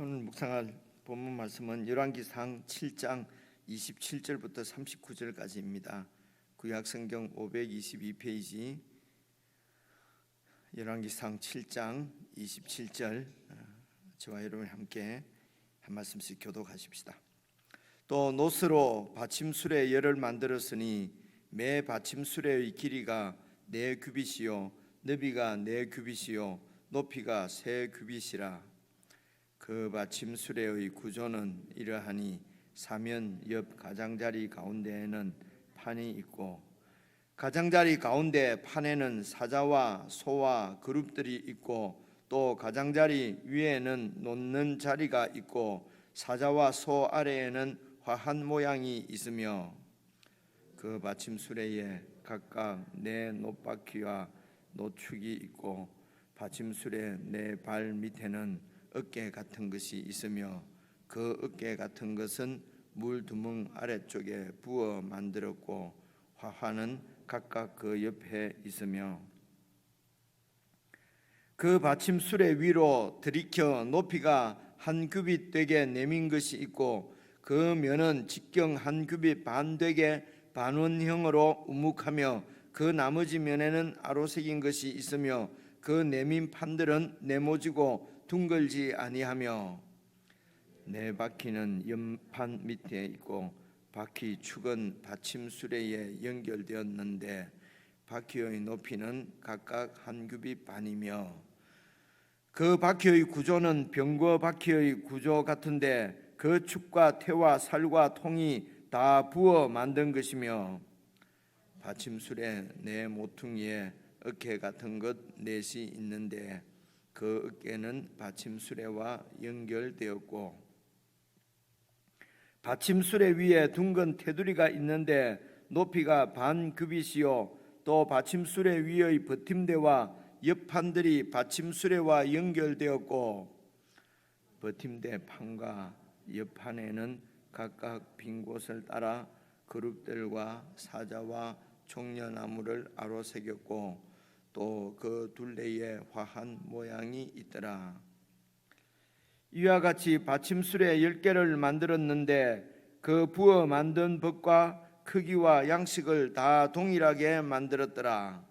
오늘 묵상할 본문 말씀은 열왕기상 7장 27절부터 39절까지입니다. 구약성경 522페이지 열왕기상 7장 27절, 저와 여러분 함께 한 말씀씩 교독하십시다. 또 노스로 받침수레 열을 만들었으니 매 받침수레의 길이가 4규빗이요 너비가 4규빗이요 높이가 3규빗이라. 그 받침수레의 구조는 이러하니 사면 옆 가장자리 가운데에는 판이 있고 가장자리 가운데 판에는 사자와 소와 그룹들이 있고 또 가장자리 위에는 놓는 자리가 있고 사자와 소 아래에는 화한 모양이 있으며 그 받침수레에 각각 4 놋바퀴와 노축이 있고 받침수레 4발 밑에는 어깨 같은 것이 있으며 그 어깨 같은 것은 물두멍 아래쪽에 부어 만들었고 화환은 각각 그 옆에 있으며 그 받침수레 위로 들이켜 높이가 1규빗 되게 내민 것이 있고 그 면은 직경 1규빗 반 되게 반원형으로 우묵하며 그 나머지 면에는 아로새긴 것이 있으며 그 내민 판들은 네모지고 둥글지 아니하며 4바퀴는 연판 밑에 있고 바퀴 축은 받침수레에 연결되었는데 바퀴의 높이는 각각 1규빗 반이며 그 바퀴의 구조는 병거 바퀴의 구조 같은데 그 축과 태와 살과 통이 다 부어 만든 것이며 받침수레 4 모퉁이에 어깨 같은 것 4이 있는데 그 어깨는 받침수레와 연결되었고 받침수레 위에 둥근 테두리가 있는데 높이가 반 규빗이요 또 받침수레 위의 버팀대와 옆판들이 받침수레와 연결되었고 버팀대 판과 옆판에는 각각 빈 곳을 따라 그룹들과 사자와 종려나무를 아로새겼고 또 그 둘레에 화한 모양이 있더라. 이와 같이 받침수레 10개를 만들었는데 그 부어 만든 법과 크기와 양식을 다 동일하게 만들었더라.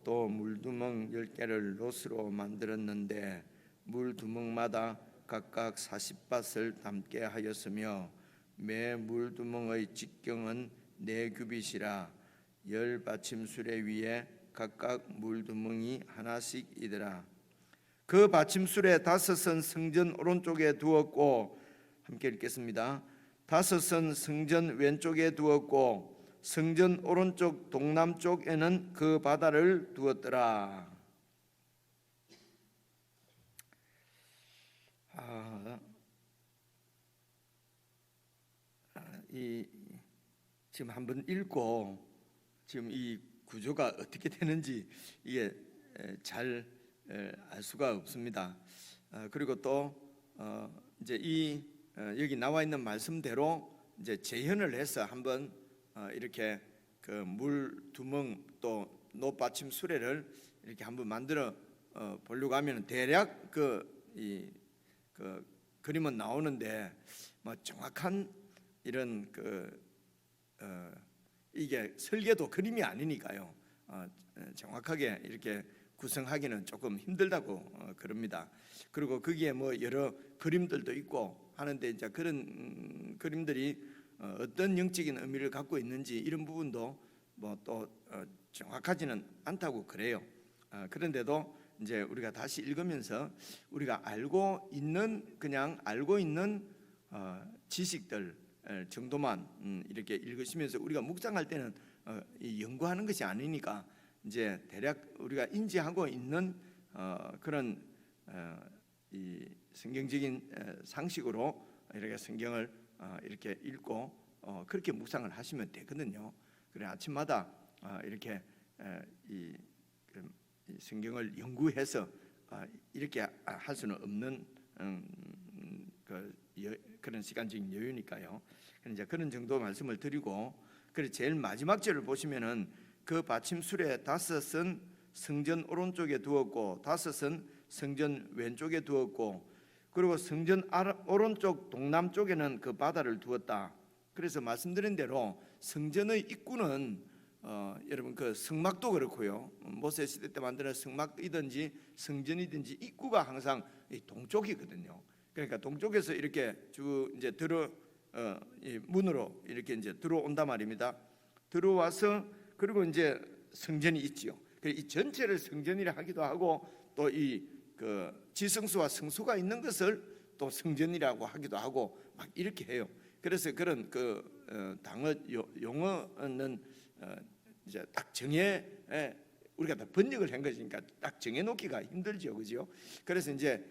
또 물두멍 10개를 노스로 만들었는데 물두멍마다 각각 40밭을 담게 하였으며 매 물두멍의 직경은 4규빗이라 10 받침수레 위에 각각 물두멍이 하나씩이더라. 그 받침수레 5은 성전 오른쪽에 두었고 함께 읽겠습니다. 5은 성전 왼쪽에 두었고 성전 오른쪽 동남쪽에는 그 바다를 두었더라. 지금 한번 읽고 지금 이 구조가 어떻게 되는지 이게 잘 알 수가 없습니다. 그리고 또 이제 이 여기 나와 있는 말씀대로 이제 재현을 해서 한번 이렇게 그 물두멍 또 놋받침 수레를 이렇게 한번 만들어 보려고 하면 대략 그 그림은 나오는데 뭐 정확한 이런 이게 설계도 그림이 아니니까요. 정확하게 이렇게 구성하기는 조금 힘들다고 그럽니다. 그리고 거기에 뭐 여러 그림들도 있고 하는데 이제 그런 그림들이 어떤 영적인 의미를 갖고 있는지 이런 부분도 뭐 또 정확하지는 않다고 그래요. 그런데도 이제 우리가 다시 읽으면서 우리가 그냥 알고 있는 지식들 정도만 이렇게 읽으시면서 우리가 묵상할 때는 연구하는 것이 아니니까 이제 대략 우리가 인지하고 있는 그런 이 성경적인 상식으로 이렇게 성경을 이렇게 읽고 그렇게 묵상을 하시면 되거든요. 그래 아침마다 이렇게 이 성경을 연구해서 이렇게 할 수는 없는 그런 시간적인 여유니까요. 이제 그런 정도 말씀을 드리고, 그래 제일 마지막 절을 보시면은 그 받침수레 5은 성전 오른쪽에 두었고 5은 성전 왼쪽에 두었고 그리고 성전 오른쪽 동남쪽에는 그 바다를 두었다. 그래서 말씀드린 대로 성전의 입구는 여러분 그 성막도 그렇고요, 모세 시대 때 만드는 성막이든지 성전이든지 입구가 항상 이 동쪽이거든요. 그러니까 동쪽에서 이렇게 쭉 이제 이 문으로 이렇게 이제 들어온단 말입니다. 들어와서 그리고 이제 성전이 있지요. 이 전체를 성전이라 하기도 하고 또 이 그 지성소와 성소가 있는 것을 또 성전이라고 하기도 하고 막 이렇게 해요. 그래서 그런 그 단어 용어는 이제 딱 우리가 다 번역을 한 것이니까 딱 정해놓기가 힘들죠, 그죠? 그래서 이제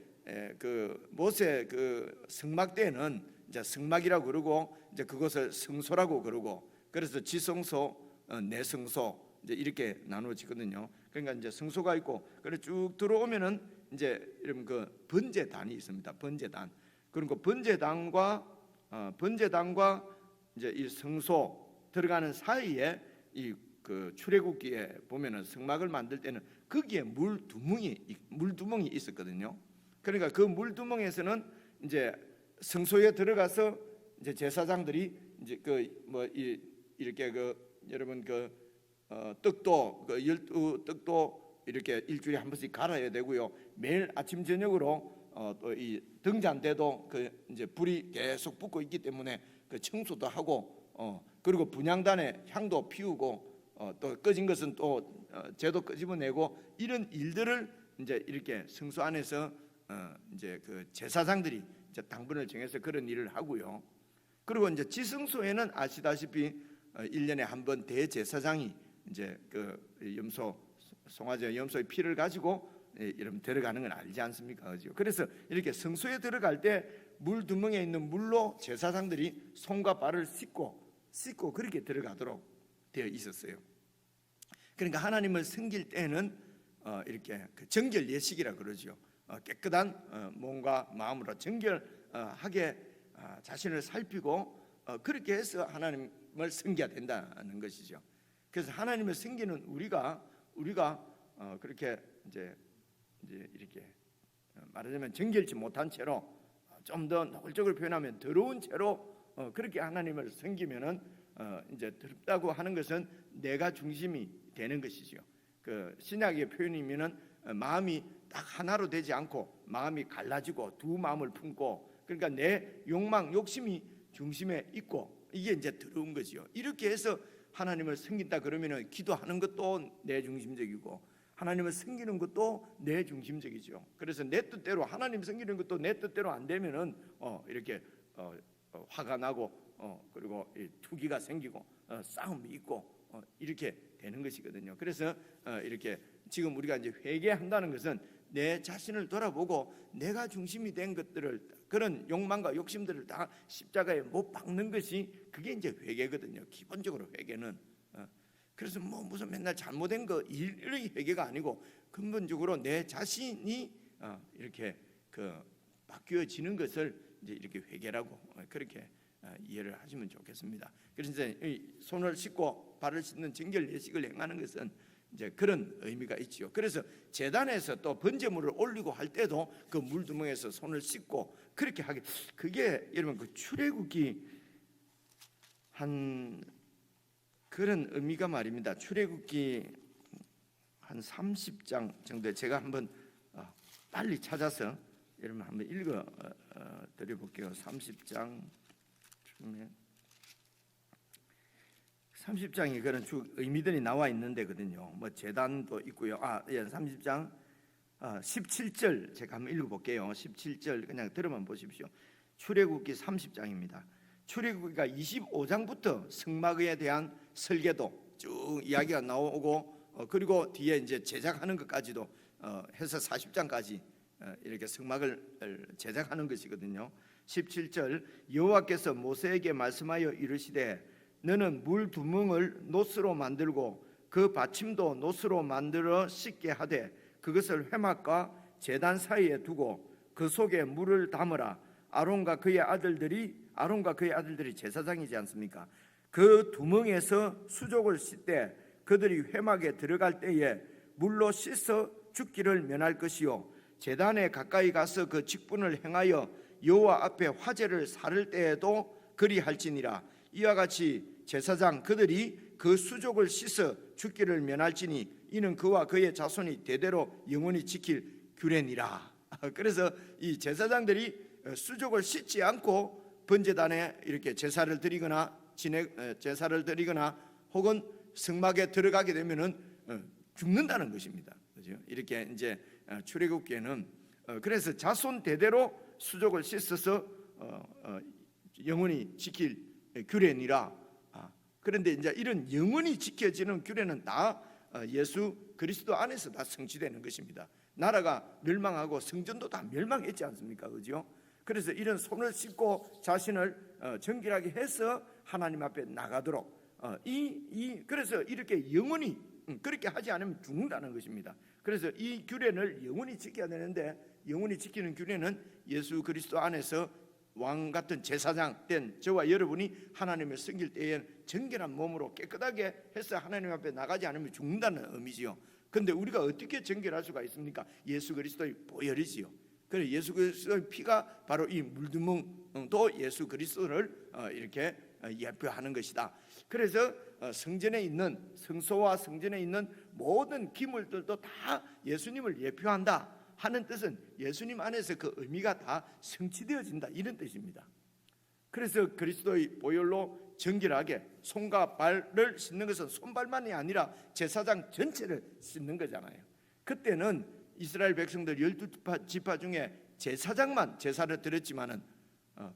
그 모세 그 성막 때는 이제 성막이라고 그러고 이제 그것을 성소라고 그러고, 그래서 지성소, 내성소 이제 이렇게 나누어지거든요. 그러니까 이제 성소가 있고, 그래 쭉 들어오면은 이제 이런 그 번제단이 있습니다. 번제단. 그리고 번제단과 이제 이 성소 들어가는 사이에 이 그 출애굽기에 보면은 성막을 만들 때는 거기에 물두멍이 있었거든요. 그러니까 그 물두멍에서는 이제 성소에 들어가서 이제 제사장들이 이제 이렇게 여러분 떡도 12떡도 이렇게 일주일에 한 번씩 갈아야 되고요. 매일 아침 저녁으로 또 이 등잔 때도 이제 불이 계속 붙고 있기 때문에 그 청소도 하고 그리고 분향단에 향도 피우고 또 꺼진 것은 또 재도 끄집어내고, 이런 일들을 이제 이렇게 성소 안에서 이제 그 제사장들이 이제 당번을 정해서 그런 일을 하고요. 그리고 이제 지성소에는 아시다시피 1년에 한 번 대제사장이 이제 그 송아지 염소의 피를 가지고 이러면 들어가는 건 알지 않습니까? 그죠? 그래서 이렇게 성소에 들어갈 때 물두멍에 있는 물로 제사장들이 손과 발을 씻고 그렇게 들어가도록 되어 있었어요. 그러니까 하나님을 섬길 때는 이렇게 그 정결 예식이라 그러죠. 깨끗한 몸과 마음으로 정결하게 자신을 살피고 그렇게 해서 하나님을 섬겨야 된다는 것이죠. 그래서 하나님을 섬기는 우리가 그렇게 이제 이렇게 말하자면 정결치 못한 채로, 좀 더 노골적으로 표현하면 더러운 채로 그렇게 하나님을 섬기면은 이제 더럽다고 하는 것은 내가 중심이 되는 것이죠. 그 신약의 표현이면은 마음이 딱 하나로 되지 않고 마음이 갈라지고 두 마음을 품고, 그러니까 내 욕망, 욕심이 중심에 있고, 이게 이제 더러운 거지요. 이렇게 해서 하나님을 섬긴다 그러면은 기도하는 것도 내 중심적이고 하나님을 섬기는 것도 내 중심적이죠. 그래서 내 뜻대로 하나님 섬기는 것도 내 뜻대로 안 되면은 이렇게 화가 나고 그리고 투기가 생기고 싸움이 있고 이렇게 되는 것이거든요. 그래서 이렇게 지금 우리가 이제 회개한다는 것은 내 자신을 돌아보고 내가 중심이 된 것들을, 그런 욕망과 욕심들을 다 십자가에 못 박는 것이 그게 이제 회개거든요. 기본적으로 회개는 그래서 뭐 무슨 맨날 잘못된 거 일의 회개가 아니고 근본적으로 내 자신이 이렇게 바뀌어지는 것을 이제 이렇게 회개라고 그렇게 이해를 하시면 좋겠습니다. 그래서 이제 손을 씻고 발을 씻는 정결 예식을 행하는 것은 이제 그런 의미가 있지요. 그래서 제단에서 또 번제물을 올리고 할 때도 그 물두멍에서 손을 씻고 그렇게 하게, 그게 여러분 그 출애굽기 한 그런 의미가 말입니다. 출애굽기 한 30장 정도 제가 한번 빨리 찾아서 여러분 한번 읽어 드려볼게요. 30장이 그런 의미들이 나와 있는데거든요. 뭐 제단도 있고요. 30장 17절 제가 한번 읽어볼게요. 17절 그냥 들어만 보십시오. 출애굽기 30장입니다. 출애굽기가 25장부터 성막에 대한 설계도 쭉 이야기가 나오고 그리고 뒤에 이제 제작하는 것까지도 해서 40장까지 이렇게 성막을 제작하는 것이거든요. 17절 여호와께서 모세에게 말씀하여 이르시되 너는 물 두멍을 노스로 만들고 그 받침도 노스로 만들어 씻게 하되 그것을 회막과 제단 사이에 두고 그 속에 물을 담으라. 아론과 그의 아들들이 제사장이지 않습니까? 그 두멍에서 수족을 씻되 그들이 회막에 들어갈 때에 물로 씻어 죽기를 면할 것이요 제단에 가까이 가서 그 직분을 행하여 여호와 앞에 화제를 사를 때에도 그리할지니라. 이와 같이 제사장 그들이 그 수족을 씻어 죽기를 면할지니 이는 그와 그의 자손이 대대로 영원히 지킬 규례니라. 그래서 이 제사장들이 수족을 씻지 않고 번제단에 이렇게 제사를 드리거나 제사를 드리거나 혹은 성막에 들어가게 되면은 죽는다는 것입니다. 그죠? 이렇게 이제 출애굽기에는 그래서 자손 대대로 수족을 씻어서 영원히 지킬 규례니라. 그런데 이제 이런 영원히 지켜지는 규례는 다 예수 그리스도 안에서 다 성취되는 것입니다. 나라가 멸망하고 성전도 다 멸망했지 않습니까? 그죠? 그래서 이런 손을 씻고 자신을 정결하게 해서 하나님 앞에 나가도록 그래서 이렇게 영원히 그렇게 하지 않으면 죽는다는 것입니다. 그래서 이 규례를 영원히 지켜야 되는데 영원히 지키는 규례는 예수 그리스도 안에서 왕 같은 제사장 된 저와 여러분이 하나님을 섬길 때에 정결한 몸으로 깨끗하게 해서 하나님 앞에 나가지 않으면 죽는다는 의미지요. 그런데 우리가 어떻게 정결할 수가 있습니까? 예수 그리스도의 보혈이지요. 그래서 예수 그리스도의 피가 바로 이 물두멍도 예수 그리스도를 이렇게 예표하는 것이다. 그래서 성전에 있는 성소와 성전에 있는 모든 기물들도 다 예수님을 예표한다 하는 뜻은 예수님 안에서 그 의미가 다 성취되어진다 이런 뜻입니다. 그래서 그리스도의 보혈로 정결하게 손과 발을 씻는 것은 손발만이 아니라 제사장 전체를 씻는 거잖아요. 그때는 이스라엘 백성들 12지파 중에 제사장만 제사를 드렸지만은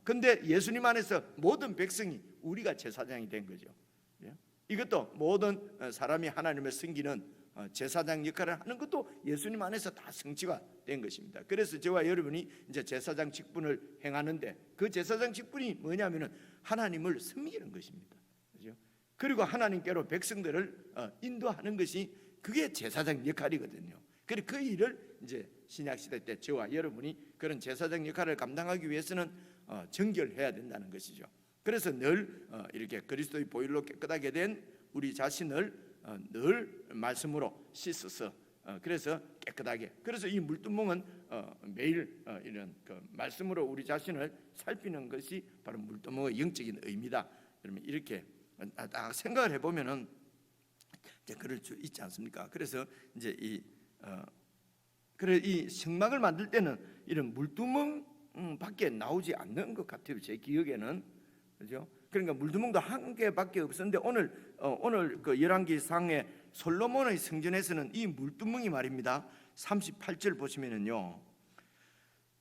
근데 예수님 안에서 모든 백성이 우리가 제사장이 된 거죠. 이것도 모든 사람이 하나님을 섬기는 제사장 역할을 하는 것도 예수님 안에서 다 성취가 된 것입니다. 그래서 저와 여러분이 이제 제사장 직분을 행하는데 그 제사장 직분이 뭐냐면은 하나님을 섬기는 것입니다. 그렇죠? 그리고 하나님께로 백성들을 인도하는 것이 그게 제사장 역할이거든요. 그리고 그 일을 이제 신약 시대 때 저와 여러분이 그런 제사장 역할을 감당하기 위해서는 정결해야 된다는 것이죠. 그래서 늘 이렇게 그리스도의 보혈로 깨끗하게 된 우리 자신을 늘 말씀으로 씻어서 그래서 깨끗하게 그래서 이 물두멍은 매일 이런 그 말씀으로 우리 자신을 살피는 것이 바로 물두멍의 영적인 의미다. 그러면 이렇게 딱 생각을 해보면은 이제 그럴 수 있지 않습니까? 그래서 이제 이 성막을 만들 때는 이런 물두멍 밖에 나오지 않는 것 같아요. 제 기억에는 그죠? 그러니까 물두멍도 한 개밖에 없었는데 오늘 그 열왕기상의 솔로몬의 성전에서는 이 물두멍이 말입니다. 38절 보시면은요.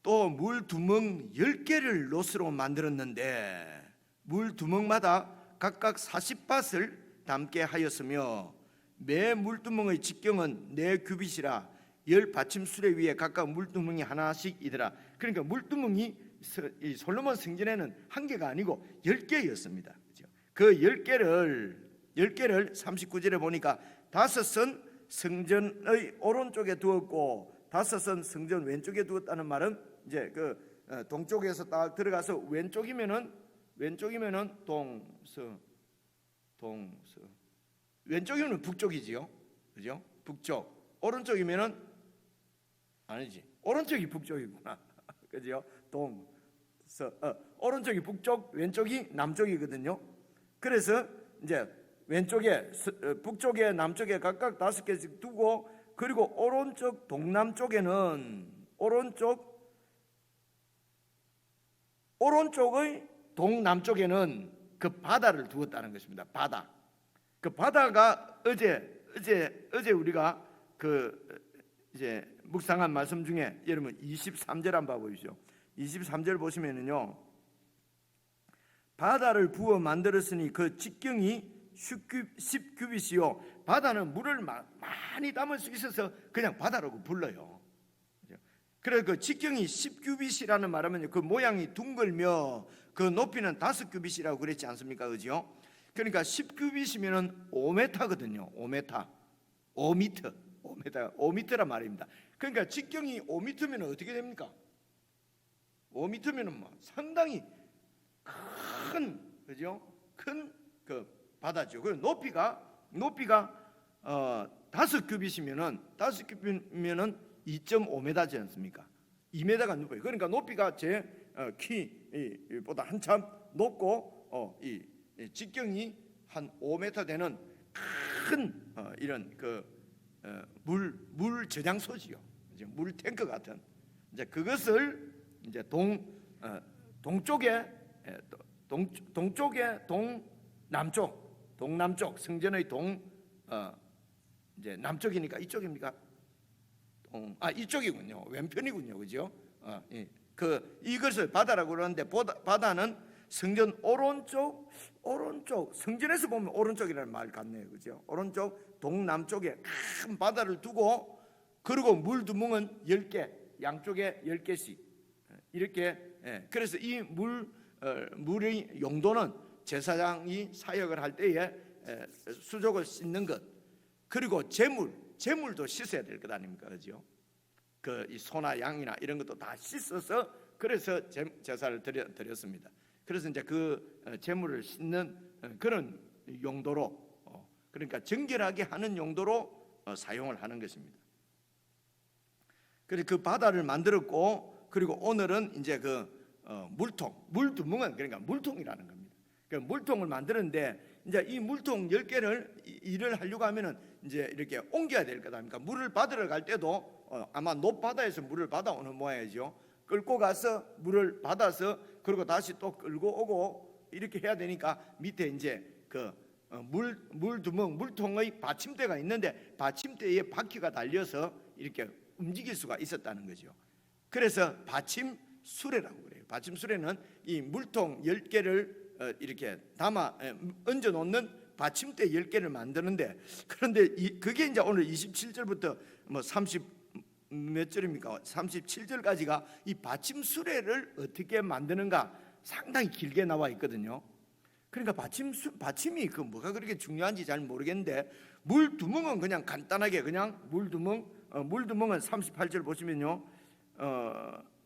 또 물두멍 10개를 롯으로 만들었는데 물두멍마다 각각 40밭을 담게 하였으며 매 물두멍의 직경은 4규빗이라 10받침 수레 위에 각각 물두멍이 하나씩이더라. 그러니까 물두멍이 이 솔로몬 성전에는 한 개가 아니고 10개였습니다. 그 10개를 39절에 보니까 5은 성전의 오른쪽에 두었고 5은 성전 왼쪽에 두었다는 말은 이제 그 동쪽에서 딱 들어가서 왼쪽이면은 동서 왼쪽이면 북쪽이지요. 그죠? 북쪽. 오른쪽이면은 아니지. 오른쪽이 북쪽이구나. 그죠? 오른쪽이 북쪽, 왼쪽이 남쪽이거든요. 그래서 이제 왼쪽에 북쪽에 남쪽에 각각 5개씩 두고 그리고 오른쪽 동남쪽에는 오른쪽의 동남쪽에는 그 바다를 두었다는 것입니다. 바다. 그 바다가 어제 우리가 그 이제 묵상한 말씀 중에 여러분 23절 한번 봐보십시오. 23절 보시면은요. 바다를 부어 만들었으니 그 직경이 10규빗이요. 바다는 물을 많이 담을 수 있어서 그냥 바다라고 불러요. 그래서 그 직경이 10규빗이라는 말하면 그 모양이 둥글며 그 높이는 5규빗이라고 그랬지 않습니까? 그죠? 그러니까 10규빗이면은 5m거든요. 5m란 말입니다. 그러니까 직경이 5m면 어떻게 됩니까? 5m면은 뭐 상당히 큰 그죠? 큰 그 바다죠. 그 높이가 5규빗이면은 2.5m지 않습니까? 2m가 높아요. 그러니까 높이가 제 키보다 한참 높고 이 직경이 한 5m 되는 큰 이런 물 저장소지요. 물 탱크 같은 이제 그것을 이제 동쪽에 동남쪽 성전의 이제 남쪽이니까 이쪽입니까? 이쪽이군요. 왼편이군요, 그죠? 이것을 바다라고 그러는데 바다는 성전 오른쪽 성전에서 보면 오른쪽이라는 말 같네요, 그죠? 오른쪽 동남쪽에 큰 바다를 두고 그리고 물두멍은 10개, 양쪽에 10개씩 이렇게. 그래서 이 물의 용도는 제사장이 사역을 할 때에 수족을 씻는 것, 그리고 재물도 씻어야 될 것 아닙니까, 그죠? 이 소나 양이나 이런 것도 다 씻어서 그래서 제사를 드렸습니다. 그래서 이제 그 재물을 씻는 그런 용도로, 그러니까 정결하게 하는 용도로 사용을 하는 것입니다. 그래서 그 바다를 만들었고, 그리고 오늘은 이제 물두멍은 그러니까 물통이라는 겁니다. 그러니까 물통을 만드는데 이제 이 물통 10개를 일을 하려고 하면은 이제 이렇게 옮겨야 될 것 아닙니까? 물을 받으러 갈 때도 아마 높바다에서 물을 받아오는 모양이죠. 끌고 가서 물을 받아서 그리고 다시 또 끌고 오고 이렇게 해야 되니까 밑에 이제 물두멍 물통의 받침대가 있는데 받침대에 바퀴가 달려서 이렇게 움직일 수가 있었다는 거죠. 그래서 받침수레라고 그래요. 받침수레는 이 물통 10개를 이렇게 얹어 놓는 받침대 10개를 만드는데, 그런데 그게 이제 오늘 27절부터 30 몇 절입니까? 37절까지가 이 받침수레를 어떻게 만드는가 상당히 길게 나와 있거든요. 그러니까 받침이 뭐가 그렇게 중요한지 잘 모르겠는데, 물두멍은 그냥 간단하게 그냥 물두멍은 38절 보시면요,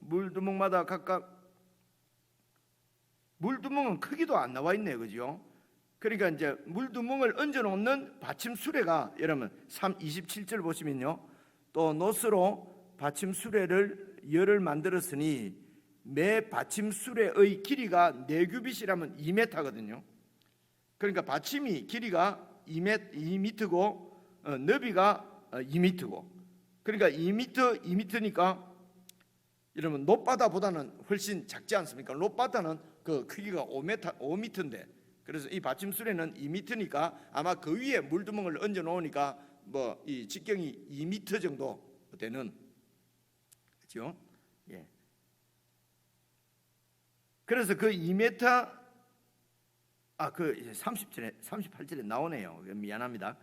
물두멍마다 각각 물두멍은 크기도 안 나와 있네요, 그죠? 그러니까 이제 물두멍을 얹어 놓는 받침수레가, 여러분 27절 보시면요, 또 노스로 받침수레를 열을 만들었으니 매 받침수레의 길이가 4규빗이라면 2m거든요. 그러니까 받침이 길이가 2m고 너비가 2m고, 그러니까 2m니까 여러분 높바다보다는 훨씬 작지 않습니까? 높바다는 그 크기가 5m인데, 그래서 이 받침수레는 2m니까 아마 그 위에 물두멍을 얹어 놓으니까 이 직경이 2m 정도 되는, 그렇죠? 예. 그래서 그 2m 38절에 나오네요. 미안합니다.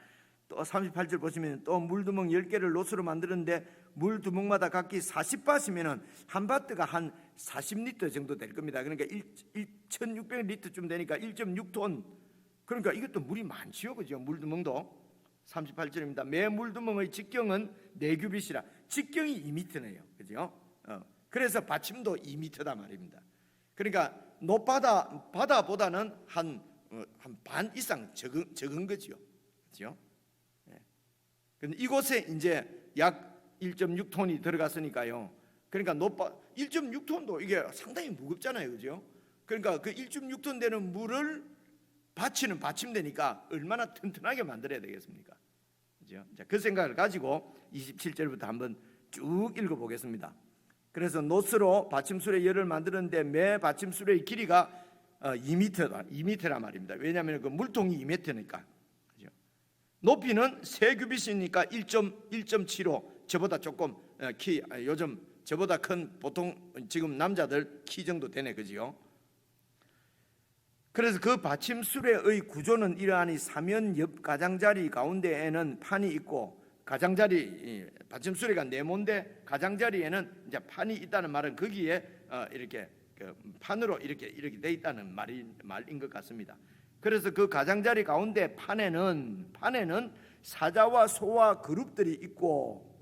또 38절 보시면 또 물두멍 10개를 노스로 만드는데 물두멍마다 각기 40밭이면은 한 바트가 한 40리터 정도 될 겁니다. 그러니까 1,600리터쯤 되니까 1.6톤. 그러니까 이것도 물이 많지요, 그죠? 물두멍도. 38절입니다. 매 물두멍의 직경은 4규빗이라. 직경이 2m네요, 그죠? 그래서 받침도 2m다 말입니다. 그러니까 바다보다는 한 반 이상 적은 거죠, 그죠? 근데 이곳에 이제 약 1.6톤이 들어갔으니까요. 그러니까 1.6톤도 이게 상당히 무겁잖아요, 그죠? 그러니까 그 1.6톤 되는 물을 받치는 받침대니까 얼마나 튼튼하게 만들어야 되겠습니까? 그죠? 그 생각을 가지고 27절부터 한번 쭉 읽어보겠습니다. 그래서 노스로 받침수레 열을 만드는데 매 받침수레의 길이가 2m란 말입니다. 왜냐하면 그 물통이 2m니까. 그죠? 높이는 3규빗이니까 1.75, 저보다 조금 요즘 저보다 큰 보통 지금 남자들 키 정도 되네, 그죠? 그래서 그 받침수레의 구조는 이러하니 사면 옆 가장자리 가운데에는 판이 있고, 가장자리 받침수레가 네모인데 가장자리에는 이제 판이 있다는 말은 거기에 이렇게 판으로 이렇게 돼 있다는 말인 것 같습니다. 그래서 그 가장자리 가운데 판에는 사자와 소와 그룹들이 있고,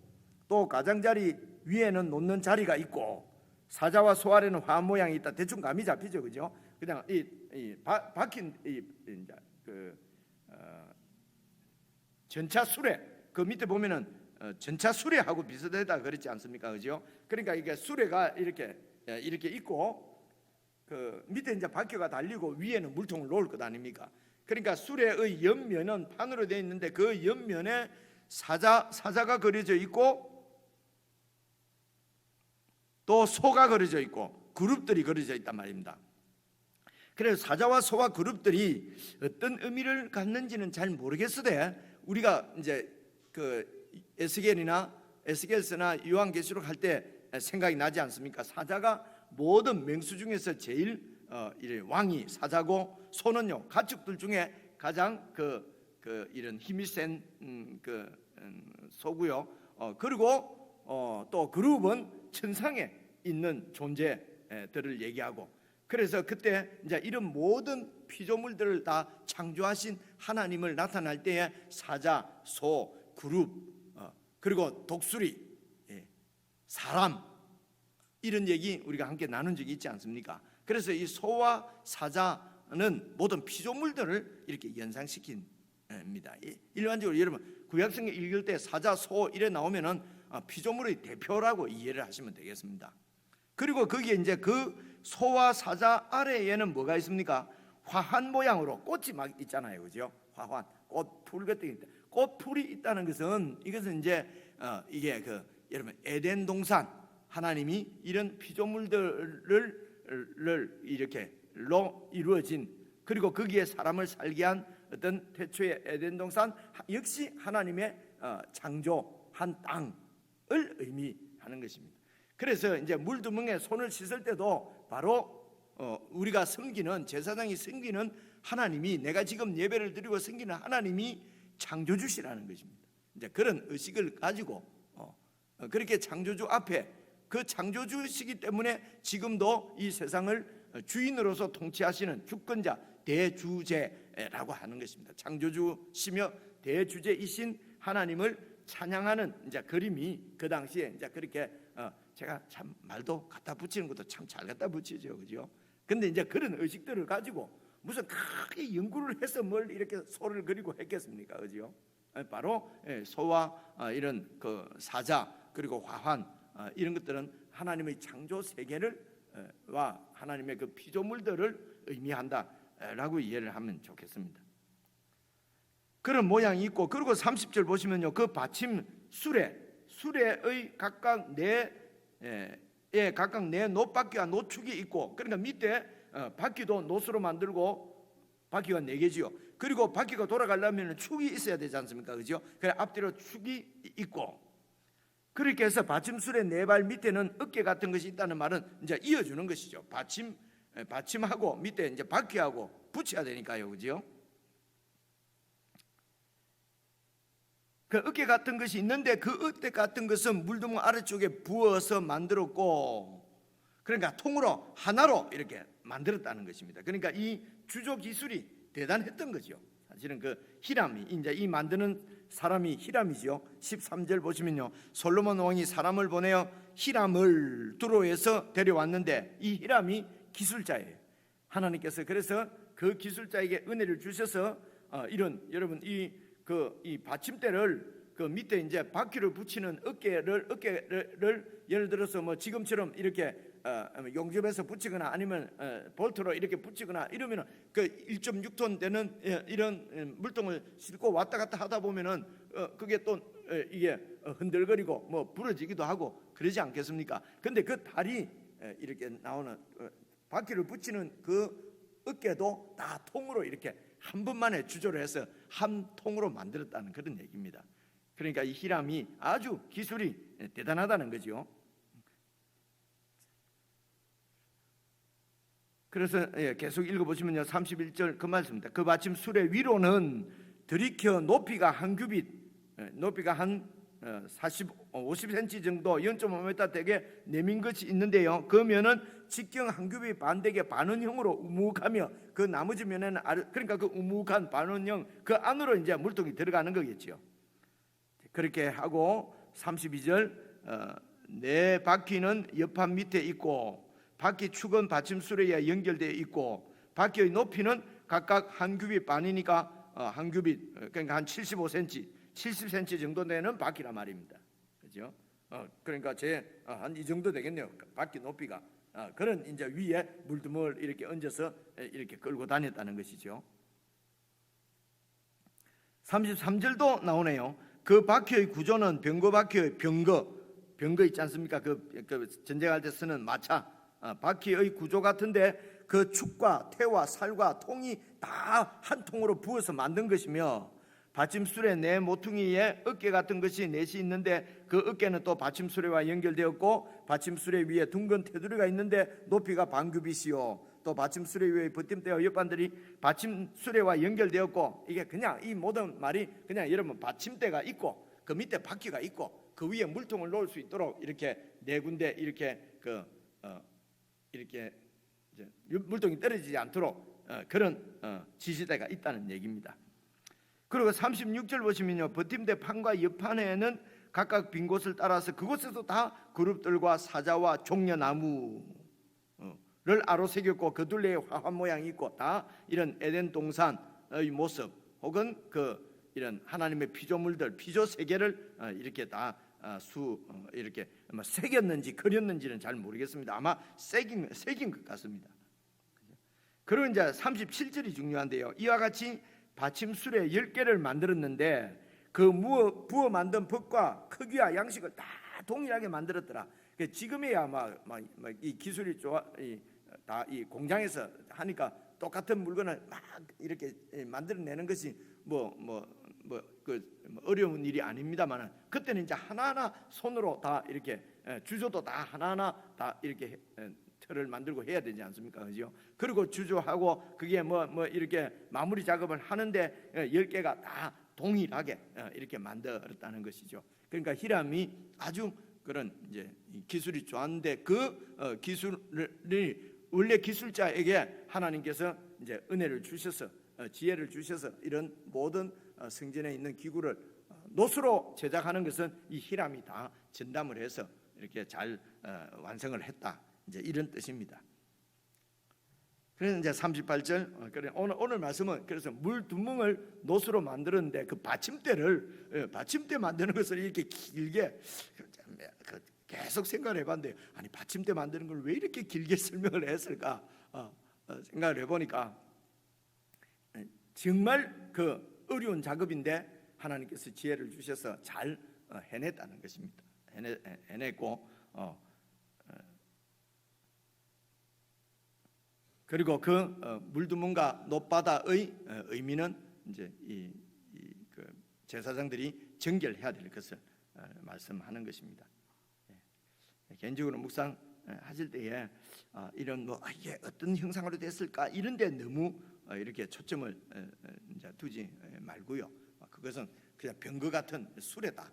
또 가장자리 위에는 놓는 자리가 있고, 사자와 소 아래는 화 모양이 있다. 대충 감이 잡히죠, 그죠? 그냥 박힌 전차 수레 그 밑에 보면은 전차 수레하고 비슷하다 그랬지 않습니까? 그죠? 그러니까 이게 수레가 이렇게 있고 그 밑에 이제 바퀴가 달리고 위에는 물통을 놓을 것 아닙니까? 그러니까 수레의 옆면은 판으로 되어 있는데 그 옆면에 사자가 그려져 있고 또 소가 그려져 있고 그룹들이 그려져 있단 말입니다. 그래서 사자와 소와 그룹들이 어떤 의미를 갖는지는 잘 모르겠으되 우리가 이제 그 에스겔서나 요한계시록 할 때 생각이 나지 않습니까? 사자가 모든 맹수 중에서 제일 왕이 사자고 소는요 가축들 중에 가장 이런 힘이 센 소고요. 그리고 또 그룹은 천상에 있는 존재들을 얘기하고 그래서 그때 이제 이런 모든 피조물들을 다 창조하신 하나님을 나타날 때에 사자, 소, 그룹 그리고 독수리, 사람 이런 얘기 우리가 함께 나눈 적이 있지 않습니까? 그래서 이 소와 사자는 모든 피조물들을 이렇게 연상시킵니다. 일반적으로 여러분 구약성경 읽을 때 사자, 소 이래 나오면은 피조물의 대표라고 이해를 하시면 되겠습니다. 그리고 거기에 이제 그 소와 사자 아래에는 뭐가 있습니까? 화환 모양으로 꽃이 막 있잖아요, 그죠? 화환, 꽃풀 같은 게 있다. 꽃풀이 있다는 것은 이것은 이제 이게 여러분 에덴 동산 하나님이 이런 피조물들을 이렇게로 이루어진 그리고 거기에 사람을 살게 한 어떤 태초의 에덴 동산 역시 하나님의 창조한 땅을 의미하는 것입니다. 그래서 이제 물두멍에 손을 씻을 때도 바로 우리가 섬기는 제사장이 섬기는 하나님이 내가 지금 예배를 드리고 섬기는 하나님이 창조주시라는 것입니다. 이제 그런 의식을 가지고 그렇게 창조주 앞에 그 창조주시기 때문에 지금도 이 세상을 주인으로서 통치하시는 주권자 대주제라고 하는 것입니다. 창조주시며 대주제이신 하나님을 찬양하는 이제 그림이 그 당시에 이제 그렇게 제가 참 말도 갖다 붙이는 것도 참 잘 갖다 붙이죠, 그죠? 근데 이제 그런 의식들을 가지고 무슨 크게 연구를 해서 뭘 이렇게 소를 그리고 했겠습니까, 그죠? 바로 소와 이런 그 사자 그리고 화환 이런 것들은 하나님의 창조 세계를와 하나님의 그 피조물들을 의미한다라고 이해를 하면 좋겠습니다. 그런 모양이 있고 그리고 30절 보시면요 그 받침 수레의 각각 각각 네 놋바퀴와 놋축이 있고 그러니까 밑에 바퀴도 놋으로 만들고 바퀴가 4개지요. 그리고 바퀴가 돌아가려면 축이 있어야 되지 않습니까? 그죠? 그래 앞뒤로 축이 있고 그렇게 해서 받침술의 4발 밑에는 어깨 같은 것이 있다는 말은 이제 이어주는 것이죠. 받침하고 밑에 이제 바퀴하고 붙여야 되니까요, 그죠? 그 어깨 같은 것이 있는데 그 어깨 같은 것은 물두멍 아래쪽에 부어서 만들었고 그러니까 통으로 하나로 이렇게 만들었다는 것입니다. 그러니까 이 주조 기술이 대단했던 거죠. 사실은 그 히람이 이제 이 만드는 사람이 히람이죠. 13절 보시면요 솔로몬 왕이 사람을 보내어 히람을 두로에서 데려왔는데 이 히람이 기술자예요. 하나님께서 그래서 그 기술자에게 은혜를 주셔서 이런 여러분 이 받침대를 그 밑에 이제 바퀴를 붙이는 어깨를 예를 들어서 뭐 지금처럼 이렇게 용접해서 붙이거나 아니면 볼트로 이렇게 붙이거나 이러면은 그 1.6톤 되는 이런 물통을 싣고 왔다 갔다 하다 보면은 그게 또 이게 흔들거리고 뭐 부러지기도 하고 그러지 않겠습니까? 근데 그 다리 이렇게 나오는 바퀴를 붙이는 그 어깨도 다 통으로 이렇게 한 번만에 주조를 해서 한 통으로 만들었다는 그런 얘기입니다. 그러니까 이 히람이 아주 기술이 대단하다는 거죠. 그래서 계속 읽어보시면요 31절 그 말씀입니다. 그 받침 수레 위로는 들이켜 높이가 한 규빗 높이가 한 50cm 정도 0.5m 되게 내민 것이 있는데요 그 면은 직경 한 규빗 반대게 반원형으로 우묵하며 그 나머지 면에는 그러니까 그 우묵한 반원형 그 안으로 이제 물통이 들어가는 거겠죠. 그렇게 하고 32절 네 바퀴는 옆판 밑에 있고 바퀴 축은 받침 수레에 연결되어 있고 바퀴의 높이는 각각 한 규빗 반이니까 한 규빗 그러니까 한 75cm 70cm 정도 되는 바퀴란 말입니다. 그죠? 그러니까 한 이 정도 되겠네요. 바퀴 높이가. 그런 이제 위에 물두멍을 이렇게 얹어서 이렇게 끌고 다녔다는 것이죠. 33절도 나오네요. 그 바퀴의 구조는 병거 바퀴의 병거 있지 않습니까? 그 전쟁할 때 쓰는 마차. 바퀴의 구조 같은데 그 축과 태와 살과 통이 다 한 통으로 부어서 만든 것이며, 받침술의 네 모퉁이에 어깨 같은 것이 넷이 있는데 그 어깨는 또 받침수레와 연결되었고, 받침수레 위에 둥근 테두리가 있는데 높이가 반규빗이요, 또 받침수레 위에 버팀대와 옆반들이 받침수레와 연결되었고, 이게 그냥 이 모든 말이 그냥 여러분 받침대가 있고 그 밑에 바퀴가 있고 그 위에 물통을 놓을 수 있도록 이렇게 네 군데 이렇게 이렇게 이제 물통이 떨어지지 않도록 그런 지시대가 있다는 얘기입니다. 그리고 36절 보시면요, 버팀대 판과 옆판에는 각각 빈 곳을 따라서 그곳에도 다 그룹들과 사자와 종려나무를 아로 새겼고 그 둘레에 화환 모양이 있고, 다 이런 에덴 동산의 모습 혹은 이런 하나님의 피조물들, 피조 세계를 이렇게 다 이렇게 새겼는지 그렸는지는 잘 모르겠습니다. 아마 새긴 것 같습니다. 그리고 이제 37절이 중요한데요. 이와 같이 받침술에 10개를 만들었는데 그 부어 만든 법과 크기와 양식을 다 동일하게 만들었더라. 지금이야 이 기술이 다 이 공장에서 하니까 똑같은 물건을 막 이렇게 만들어내는 것이 어려운 일이 아닙니다만, 그때는 이제 하나하나 손으로 다 이렇게 주조도 다 하나하나 다 이렇게 틀을 만들고 해야 되지 않습니까? 그죠? 그리고 주조하고 그게 이렇게 마무리 작업을 하는데 10개가 다 동일하게 이렇게 만들었다는 것이죠. 그러니까 히람이 아주 그런 이제 기술이 좋았는데 그 기술을 원래 기술자에게 하나님께서 이제 은혜를 주셔서 지혜를 주셔서 이런 모든 성전에 있는 기구를 노수로 제작하는 것은 이 히람이 다 전담을 해서 이렇게 잘 완성을 했다. 이제 이런 뜻입니다. 그래서 이제 38절 그래 오늘 말씀은 그래서 물두멍을 노수로 만들었는데 그 받침대 만드는 것을 이렇게 길게 계속 생각을 해봤는데, 아니 받침대 만드는 걸 왜 이렇게 길게 설명을 했을까 생각을 해보니까 정말 그 어려운 작업인데 하나님께서 지혜를 주셔서 잘 해냈다는 것입니다. 해냈고 그리고 그 물두멍과 높바다의 의미는 이제 그 제사장들이 정결해야 될 것을 말씀하는 것입니다. 개인적으로 묵상하실 때에 이런 이게 어떤 형상으로 됐을까 이런데 너무 이렇게 초점을 이제 두지 말고요. 그것은 그냥 병거 같은 수레다.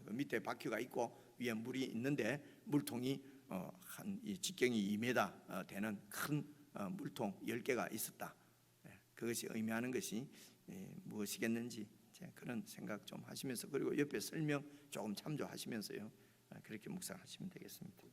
그 밑에 바퀴가 있고 위에 물이 있는데 물통이 한 직경이 2m 되는 큰 물통 10개가 있었다. 그것이 의미하는 것이 무엇이겠는지 그런 생각 좀 하시면서, 그리고 옆에 설명 조금 참조하시면서요, 그렇게 묵상하시면 되겠습니다.